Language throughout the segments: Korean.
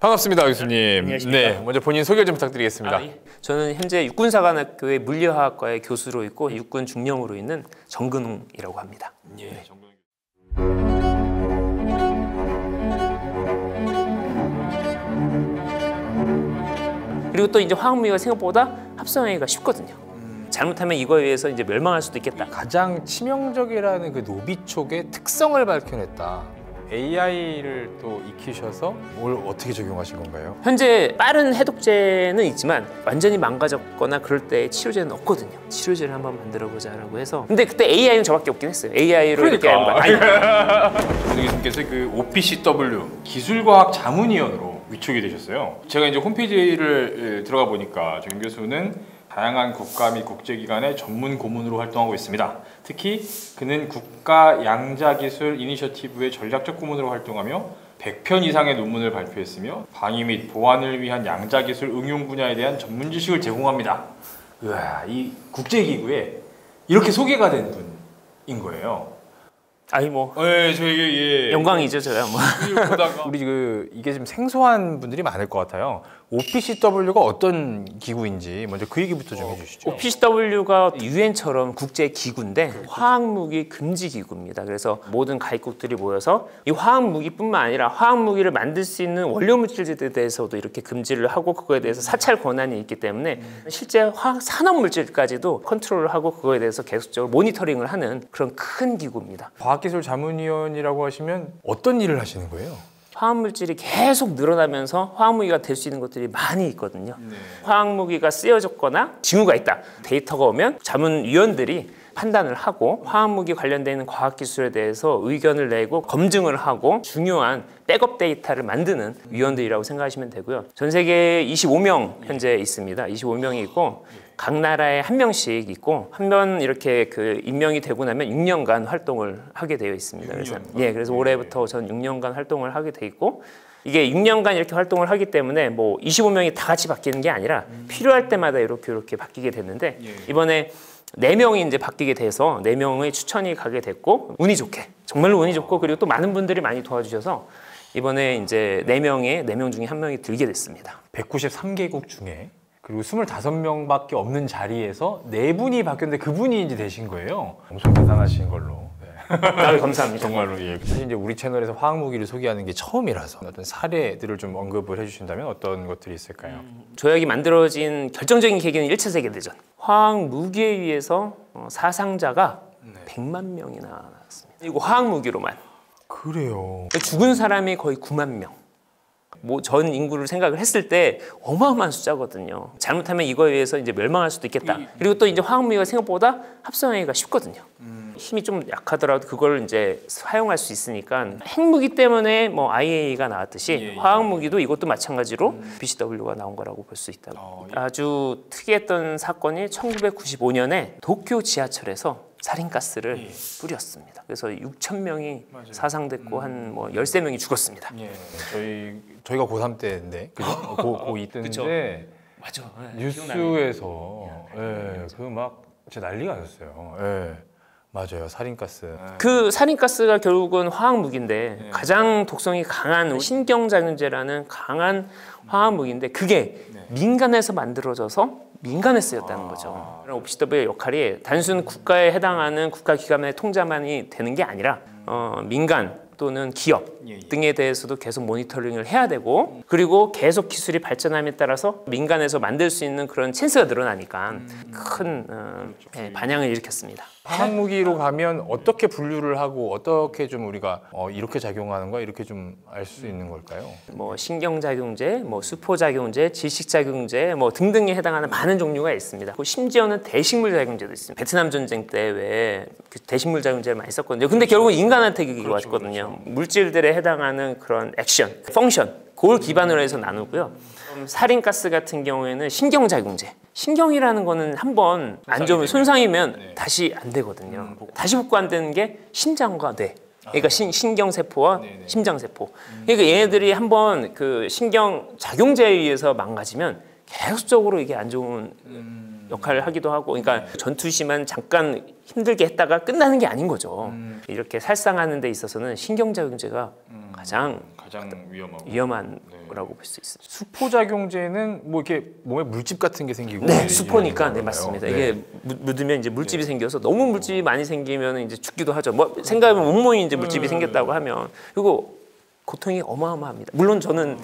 반갑습니다, 교수님. 안녕하십니까. 네, 먼저 본인 소개 좀 부탁드리겠습니다. 예. 저는 현재 육군사관학교의 물리화학과의 교수로 있고 육군 중령으로 있는 정근웅이라고 합니다. 예. 그리고 또 이제 화학무기가 생각보다 합성하기가 쉽거든요. 잘못하면 이거에 의해서 이제 멸망할 수도 있겠다. 가장 치명적이라는 그 노비촉의 특성을 밝혀냈다. AI를 또 익히셔서 뭘 어떻게 적용하신 건가요? 현재 빠른 해독제는 있지만 완전히 망가졌거나 그럴 때 치료제는 없거든요. 치료제를 한번 만들어보자라고 해서. 근데 그때 AI는 저밖에 없긴 했어요. AI로 이렇게 하는 거야. 오늘 교수님께서 그 OPCW 기술과학 자문위원으로 위촉이 되셨어요. 제가 이제 홈페이지를 들어가 보니까 정 교수는 다양한 국가 및 국제기관의 전문 고문으로 활동하고 있습니다. 특히 그는 국가 양자기술 이니셔티브의 전략적 고문으로 활동하며 100편 이상의 논문을 발표했으며 방위 및 보안을 위한 양자기술 응용 분야에 대한 전문 지식을 제공합니다. 우와, 이 국제기구에 이렇게 소개가 된 분인 거예요. 아니 뭐 네, 저에게 영광이죠, 저야 뭐. 우리 이게 좀 생소한 분들이 많을 것 같아요. OPCW가 어떤 기구인지 먼저 그 얘기부터 좀 해주시죠. OPCW가 유엔처럼 국제 기구인데 화학무기 금지 기구입니다. 그래서 모든 가입국들이 모여서 이 화학무기뿐만 아니라 화학무기를 만들 수 있는 원료 물질들에 대해서도 이렇게 금지를 하고 그거에 대해서 사찰 권한이 있기 때문에 실제 화학 산업 물질까지도 컨트롤을 하고 그거에 대해서 계속적으로 모니터링을 하는 그런 큰 기구입니다. 과학기술 자문위원이라고 하시면 어떤 일을 하시는 거예요? 화학물질이 계속 늘어나면서 화학무기가 될 수 있는 것들이 많이 있거든요. 화학무기가 쓰여졌거나 징후가 있다. 데이터가 오면 자문위원들이 판단을 하고 화학무기 관련된 과학기술에 대해서 의견을 내고 검증을 하고 중요한 백업 데이터를 만드는 위원들이라고 생각하시면 되고요. 전 세계에 25명 현재 있습니다. 25명이 있고 각 나라에 한 명씩 있고 한 번 이렇게 그 임명이 되고 나면 6년간 활동을 하게 되어 있습니다. 그래서 올해부터 전 6년간 활동을 하게 돼 있고 이게 6년간 이렇게 활동을 하기 때문에 뭐 25명이 다 같이 바뀌는 게 아니라 필요할 때마다 이렇게 바뀌게 됐는데 이번에 4명이 이제 바뀌게 돼서 4명의 추천이 가게 됐고 운이 좋게 정말로 운이 좋고 그리고 또 많은 분들이 많이 도와주셔서 이번에 이제 4명 중에 1명이 들게 됐습니다. 193개국 중에 그리고 25명밖에 없는 자리에서 4분이 바뀌었는데 그분이 이제 되신 거예요. 엄청 대단하신 걸로. 감사합니다. 정말로 예. 사실 이제 우리 채널에서 화학무기를 소개하는 게 처음이라서 어떤 사례들을 좀 언급을 해주신다면 어떤 것들이 있을까요? 조약이 만들어진 결정적인 계기는 1차 세계대전. 화학무기에 의해서 사상자가 100만 명이나 나왔습니다. 이거 화학무기로만. 그래요. 죽은 사람이 거의 9만 명. 뭐 전 인구를 생각을 했을 때 어마어마한 숫자거든요. 잘못하면 이거에 의해서 이제 멸망할 수도 있겠다. 그리고 또 이제 화학무기가 생각보다 합성하기가 쉽거든요. 힘이 좀 약하더라도 그걸 이제 사용할 수 있으니까 핵무기 때문에 뭐 IAEA가 나왔듯이 화학무기도 이것도 마찬가지로 BCW가 나온 거라고 볼 수 있다. 아주 특이했던 사건이 1995년에 도쿄 지하철에서 살인가스를 뿌렸습니다. 그래서 6,000명이 사상됐고 한 뭐 13명이 죽었습니다. 저희가 고3 때인데 그죠? 고2 때인데 맞아. 뉴스에서 그 막 진짜 난리가 났어요. 맞아요. 살인가스. 그 살인가스가 결국은 화학무기인데 가장 독성이 강한 신경작용제라는 강한 화학무기인데 그게 민간에서 만들어져서 민간에 쓰였다는 거죠. OPCW의 역할이 단순 국가에 해당하는 국가기관의 통제만이 되는 게 아니라 민간 또는 기업 등에 대해서도 계속 모니터링을 해야 되고 그리고 계속 기술이 발전함에 따라서 민간에서 만들 수 있는 그런 찬스가 늘어나니까 큰 반향을 일으켰습니다. 화학무기로 가면 어떻게 분류를 하고 어떻게 좀 우리가 이렇게 작용하는 거야 이렇게 좀 알 수 있는 걸까요? 뭐 신경작용제, 뭐 수포작용제, 질식작용제 뭐 등등에 해당하는 많은 종류가 있습니다. 심지어는 대식물작용제도 있습니다. 베트남 전쟁 때 왜 대식물작용제를 많이 썼거든요. 근데 결국 인간한테 그게 왔거든요. 물질들에 해당하는 그런 액션, 펑션 그걸 기반으로 해서 나누고요. 살인가스 같은 경우에는 신경작용제. 신경이라는 거는 한번 안 좋으면 손상이면 다시 안 되거든요. 다시 복구 안 되는 게 심장과 뇌. 그러니까 신경세포와 심장세포. 그러니까 얘네들이 한번 그 신경작용제에 의해서 망가지면 계속적으로 이게 안 좋은 역할을 하기도 하고, 그러니까 전투 시만 잠깐 힘들게 했다가 끝나는 게 아닌 거죠. 이렇게 살상하는 데 있어서는 신경작용제가 가장 가장 위험한 거라고 볼 수 있습니다. 수포작용제는 뭐 이렇게 몸에 물집 같은 게 생기고 네, 수포니까 네 맞습니다. 네. 이게 묻으면 이제 물집이 생겨서 너무 물집이 많이 생기면 이제 죽기도 하죠. 뭐 생각하면 온몸이 이제 물집이 생겼다고 하면 그리고 고통이 어마어마합니다. 물론 저는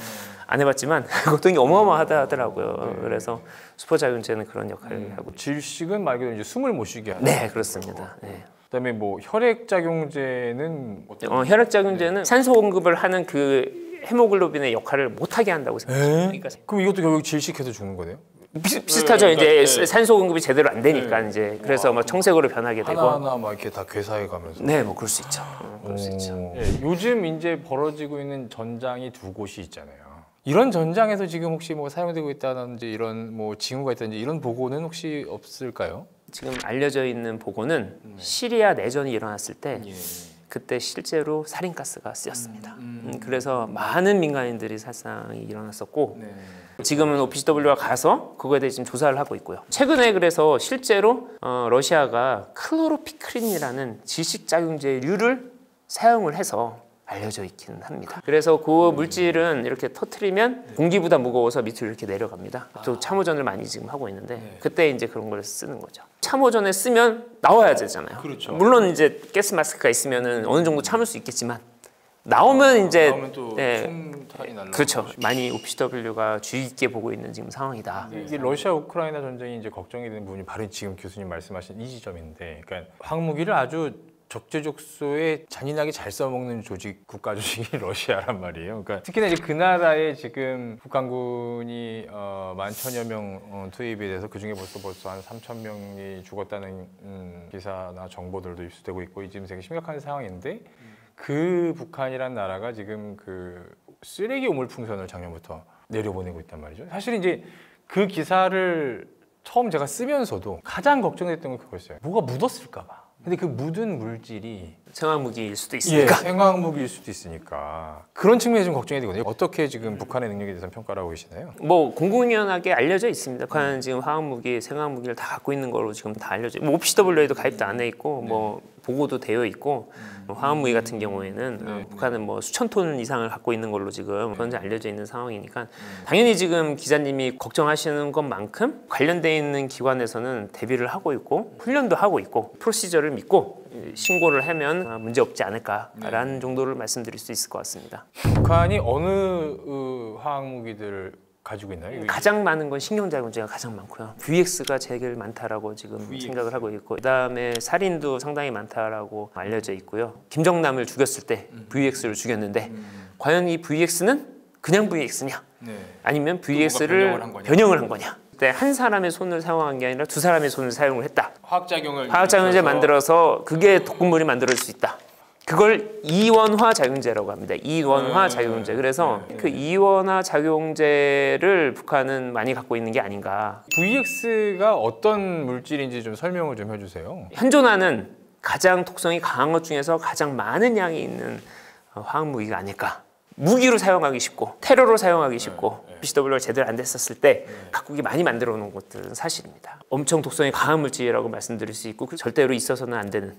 안 해봤지만 고통이 어마어마하다 하더라고요. 그래서 수포작용제는 그런 역할을 하고 질식은 말 그대로 이제 숨을 못 쉬게 하는. 네 그렇습니다. 네. 그다음에 뭐 혈액작용제는 혈액작용제는 산소 공급을 하는 그 헤모글로빈의 역할을 못하게 한다고 생각합니다. 그러니까 그럼 이것도 결국 질식해서 죽는 거네요? 비슷하죠. 그러니까, 이제 산소 공급이 제대로 안 되니까 이제 그래서 막 청색으로 변하게 되고 하나하나 막 이렇게 다 괴사해 가면서. 네, 뭐 그럴 수 있죠. 그럴 수 있죠. 네, 요즘 이제 벌어지고 있는 전장이 두 곳이 있잖아요. 이런 전장에서 지금 혹시 뭐 사용되고 있다든지 이런 뭐 징후가 있다든지 이런 보고는 혹시 없을까요? 지금 알려져 있는 보고는 시리아 내전이 일어났을 때 그때 실제로 살인가스가 쓰였습니다. 그래서 많은 민간인들이 살상이 일어났었고 지금은 OPCW가 가서 그거에 대해 지금 조사를 하고 있고요. 최근에 그래서 실제로 러시아가 클로로피크린이라는 질식작용제류를 사용을 해서 알려져 있기는 합니다. 그래서 그 물질은 이렇게 터트리면 공기보다 무거워서 밑으로 이렇게 내려갑니다. 또 참호전을 많이 지금 하고 있는데 그때 이제 그런 걸 쓰는 거죠. 참호전에 쓰면 나와야 되잖아요. 그렇죠. 물론 이제 가스 마스크가 있으면은 어느 정도 참을 수 있겠지만 나오면 이제 또 총탄이 날라. 그렇죠. 많이 OPCW가 주의 깊게 보고 있는 지금 상황이다. 이게 러시아 우크라이나 전쟁이 이제 걱정이 되는 부분이 바로 지금 교수님 말씀하신 이 지점인데, 그러니까 핵무기를 아주 적재적소에 잔인하게 잘 써먹는 조직, 국가 조직이 러시아란 말이에요. 그러니까 특히나 이제 그 나라에 지금 북한군이 11,000여 명 투입이 돼서 그 중에 벌써 한 3,000명이 죽었다는 기사나 정보들도 입수되고 있고 지금 되게 심각한 상황인데 그 북한이란 나라가 지금 그 쓰레기 오물풍선을 작년부터 내려보내고 있단 말이죠. 사실 이제 그 기사를 처음 제가 쓰면서도 가장 걱정됐던 건 그거였어요. 뭐가 묻었을까 봐. 근데 그 묻은 물질이 생화무기일 수도 있으니까. 생화무기일 수도 있으니까 그런 측면에서 좀 걱정이 되거든요. 어떻게 지금 북한의 능력에 대해서 평가를 하고 계시나요? 뭐 공공연하게 알려져 있습니다. 북한은 지금 화학무기, 생화무기를 다 갖고 있는 걸로 지금 다 알려져. 뭐 OPCW에도 가입도 안 해 있고 뭐 보고도 되어 있고 화학무기 같은 경우에는 북한은 뭐 수천 톤 이상을 갖고 있는 걸로 지금 현재 알려져 있는 상황이니까 당연히 지금 기자님이 걱정하시는 것만큼 관련돼 있는 기관에서는 대비를 하고 있고 훈련도 하고 있고 프로시저를 믿고 신고를 하면 문제 없지 않을까라는 정도를 말씀드릴 수 있을 것 같습니다. 북한이 어느 화학무기들을 가지고 있나요? 가장 많은 건 신경작용제가 가장 많고요. VX가 제일 많다라고 지금 생각을 하고 있고 그다음에 살인도 상당히 많다라고 알려져 있고요. 김정남을 죽였을 때 VX를 죽였는데 과연 이 VX는 그냥 VX냐? 아니면 VX를 변형을 한 거냐? 그때 한 사람의 손을 사용한 게 아니라 두 사람의 손을 사용을 했다. 화학작용제 만들어서 그게 독극물이 만들어질 수 있다. 그걸 이원화 작용제라고 합니다. 이원화 작용제. 그래서 그 이원화 작용제를 북한은 많이 갖고 있는 게 아닌가. VX가 어떤 물질인지 좀 설명을 좀 해주세요. 현존하는 가장 독성이 강한 것 중에서 가장 많은 양이 있는 화학무기가 아닐까. 무기로 사용하기 쉽고 테러로 사용하기 쉽고 OPCW가 제대로 안 됐었을 때 각국이 많이 만들어 놓은 것들은 사실입니다. 엄청 독성이 강한 물질이라고 말씀드릴 수 있고 절대로 있어서는 안 되는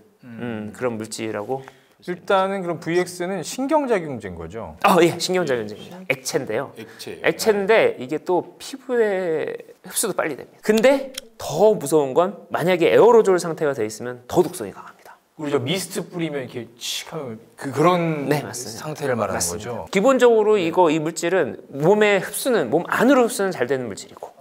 그런 물질이라고. 일단은 그럼 VX는 신경작용제인 거죠? 예, 신경작용제입니다. 액체인데요. 액체인데 이게 또 피부에 흡수도 빨리 됩니다. 근데 더 무서운 건 만약에 에어로졸 상태가 돼 있으면 더 독성이 강합니다. 우리가 미스트 뿌리면 이렇게 칙 하면 그런 상태를 말하는 맞습니다. 거죠? 기본적으로 이 물질은 몸에 흡수는 몸 안으로 흡수는 잘 되는 물질이고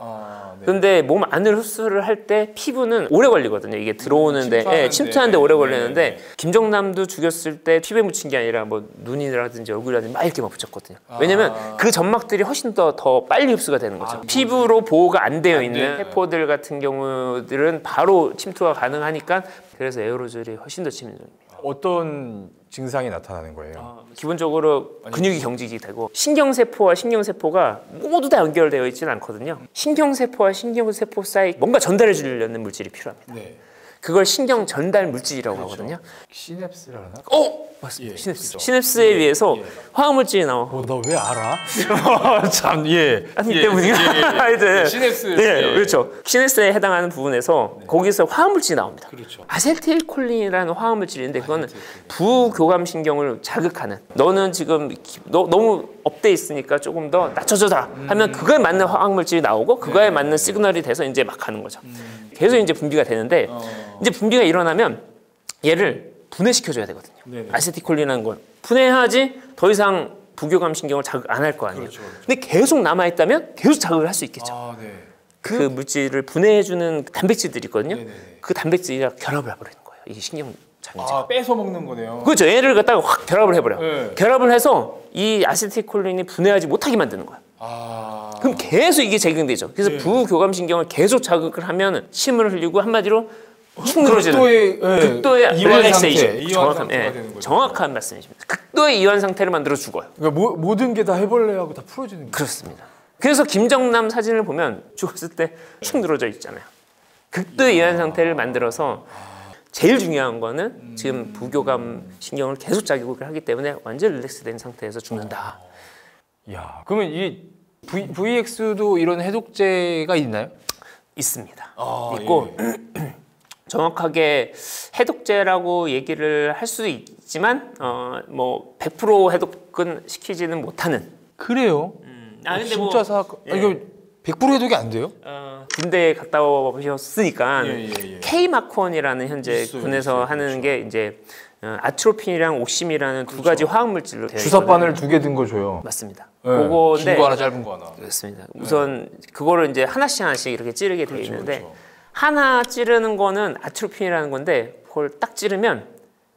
근데 몸 안으로 흡수를 할 때 피부는 오래 걸리거든요. 이게 들어오는데 침투하는데 오래 걸리는데 김정남도 죽였을 때 피부에 묻힌 게 아니라 뭐 눈이라든지 얼굴이라든지 막 이렇게 막 붙였거든요. 왜냐면 그 점막들이 훨씬 더 빨리 흡수가 되는 거죠. 피부로 보호가 안 되어 있는 세포들 같은 경우들은 바로 침투가 가능하니까 그래서 에어로졸이 훨씬 더 치명적입니다. 어떤 증상이 나타나는 거예요? 기본적으로 근육이 경직이 되고 신경세포와 신경세포가 모두 다 연결되어 있지는 않거든요. 신경세포와 신경세포 사이 뭔가 전달해 주려는 물질이 필요합니다. 그걸 신경 전달 물질이라고 하거든요. 시냅스라나? 맞습니다. 예, 시냅스. 그죠. 시냅스에 의해서 화학물질이 나와. 너 왜 알아? 참 예. 아니 예, 때문인가? 하여튼 시냅스. 네, 예. 그렇죠. 시냅스에 해당하는 부분에서 거기서 화학물질이 나옵니다. 그렇죠. 아세틸콜린이라는 화학물질인데 그거는 부교감 신경을 자극하는. 너는 지금 너무 업돼 있으니까 조금 더 낮춰줘라 하면 그거에 맞는 화학물질이 나오고 그거에 맞는 시그널이 돼서 이제 막 하는 거죠. 계속 이제 분비가 되는데 이제 분비가 일어나면 얘를 분해시켜줘야 되거든요. 네네. 아세틸콜린이라는 건 분해해야지 더 이상 부교감 신경을 자극 안 할 거 아니에요. 그렇죠. 근데 계속 남아 있다면 계속 자극을 할 수 있겠죠. 아, 네. 그 물질을 분해해주는 단백질들이 있거든요. 네네네. 그 단백질이랑 결합을 해버리는 거예요. 이게 신경 장애제가. 아, 뺏어 먹는 거네요. 그렇죠. 얘를 갖다가 확 결합을 해버려. 네. 결합을 해서 이 아세틸콜린이 분해하지 못하게 만드는 거야. 아. 그럼 계속 이게 재경되죠. 그래서 네. 부교감 신경을 계속 자극을 하면 침을 흘리고 한마디로 축 늘어지는 극도의 이완 릴렉세이션. 상태, 이완 정확한, 상태가 되는 거죠. 정확한 말씀이십니다. 극도의 이완 상태를 만들어 죽어요. 그러니까 모든 게 다 해벌레하고 다 풀어지는 거야. 그렇습니다. 그래서 김정남 사진을 보면 죽었을 때 축 늘어져 있잖아요. 극도의 이완 상태를 만들어서 제일 중요한 거는 지금 부교감 신경을 계속 자극을 하기 때문에 완전 릴렉스된 상태에서 죽는다. 야, 그러면 이 VX도 이런 해독제가 있나요? 있습니다. 아, 있고 정확하게 해독제라고 얘기를 할 수도 있지만 뭐 100% 해독은 시키지는 못하는. 그래요? 근데 진짜 이거 100% 해독이 안 돼요? 군대에 갔다 오셨으니까 예, 예, 예. K마콘이라는 현재 있어요, 군에서 있어요. 하는 그렇죠. 게 이제 아트로핀이랑 옥심이라는 두 가지 화학물질로 되어 주사바늘 2개 든 거 줘요. 맞습니다. 네, 그거인데 긴 거 하나 짧은 거 하나. 그렇습니다. 우선 그거를 이제 하나씩 이렇게 찌르게 되어 있는데 그렇죠. 하나 찌르는 거는 아트로핀이라는 건데 그걸 딱 찌르면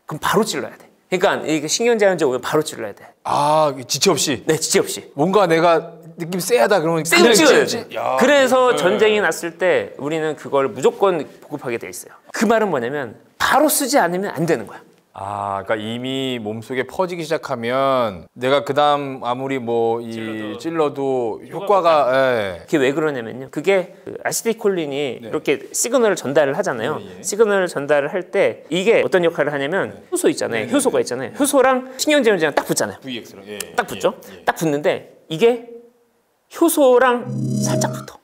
그럼 바로 찔러야 돼. 그러니까 이게 신경제한제 오면 바로 찔러야 돼. 아, 지체 없이. 네, 지체 없이. 뭔가 내가 느낌 쎄하다 그러면 세게 그냥 찍어야 찌- 돼. 야, 그래서 네. 전쟁이 났을 때 우리는 그걸 무조건 보급하게 돼 있어요. 그 말은 뭐냐면 바로 쓰지 않으면 안 되는 거야. 아, 그러니까 이미 몸속에 퍼지기 시작하면 내가 그다음 아무리 뭐 찔러도 효과가 예. 그게 왜 그러냐면요. 그게 그 아세틸콜린이 이렇게 시그널을 전달을 하잖아요. 예. 시그널을 전달을 할 때 이게 어떤 역할을 하냐면 효소 있잖아요. 효소가 있잖아요. 효소랑 신경제원제랑 딱 붙잖아요. VX랑 예. 딱 붙죠. 예, 예. 딱 붙는데 이게 효소랑 살짝 붙어.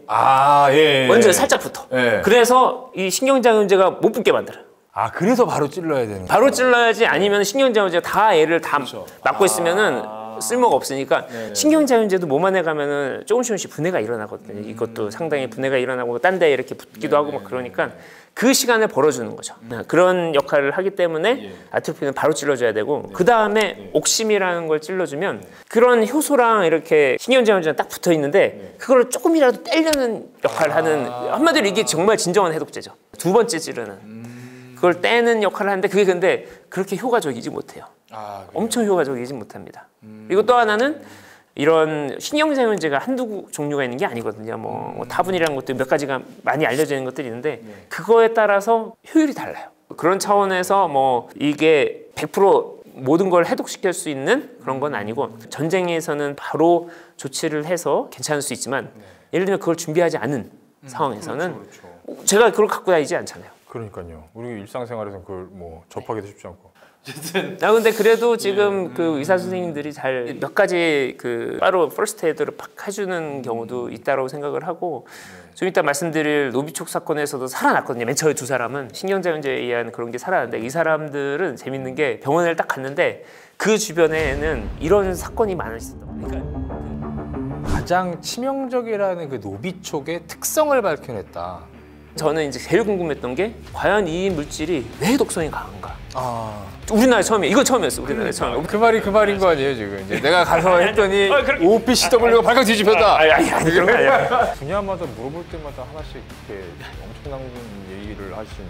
아, 예. 먼저 살짝 붙어. 예. 그래서 이 신경제원제가 못 붙게 만들어요. 아, 그래서 바로 찔러야 되는 거야. 바로 찔러야지 아니면 신경제원제가 다 얘를 다 막고 있으면은 쓸모가 없으니까 신경제원제도 몸 안에 가면은 조금씩 분해가 일어나거든요. 이것도 상당히 분해가 일어나고 딴 데 이렇게 붙기도 하고 막 그러니까 그 시간을 벌어주는 거죠. 그런 역할을 하기 때문에 아트로핀은 바로 찔러줘야 되고 그 다음에 옥심이라는 걸 찔러주면 그런 효소랑 이렇게 신경제원제가 딱 붙어 있는데 그걸 조금이라도 떼려는 역할을 하는 한마디로 이게 정말 진정한 해독제죠. 두 번째 찌르는. 그걸 떼는 역할을 하는데 그게 근데 그렇게 효과적이지 못해요. 아, 그래요? 엄청 효과적이지 못합니다. 그리고 또 하나는 이런 신경제원제가 한두 종류가 있는 게 아니거든요. 뭐 타분이라는 것도 몇 가지가 많이 알려져 있는 것들이 있는데 그거에 따라서 효율이 달라요. 그런 차원에서 뭐 이게 100% 모든 걸 해독시킬 수 있는 그런 건 아니고 전쟁에서는 바로 조치를 해서 괜찮을 수 있지만 예를 들면 그걸 준비하지 않은 상황에서는 그렇죠. 제가 그걸 갖고 다니지 않잖아요. 그러니까요. 우리 일상생활에서는 그걸 뭐 접하기도 쉽지 않고. 근데 그래도 지금 그 의사 선생님들이 잘 몇 가지 그 따로 퍼스트 에이드를 팍 해주는 경우도 있다고 생각을 하고 좀 이따 말씀드릴 노비촉 사건에서도 살아났거든요. 맨 처음에 두 사람은 신경제원제에 의한 그런 게 살아났는데 이 사람들은 재밌는 게 병원을 딱 갔는데 그 주변에는 이런 사건이 많았었던 거예요. 그러니까 가장 치명적이라는 그 노비촉의 특성을 밝혀냈다. 저는 이제 제일 궁금했던 게 과연 이 물질이 왜 독성이 강한가? 아, 우리나라에 처음이에요. 이거 처음이었어. 우리나라에 처음. 그 말인 거 아니에요 지금? 이제 내가 가서 했더니 그렇게- OPCW가 발칵 뒤집혔다. 아니 그런 거 아니야. 분야마다 물어볼 때마다 하나씩 이렇게 엄청난 얘기를 하시니.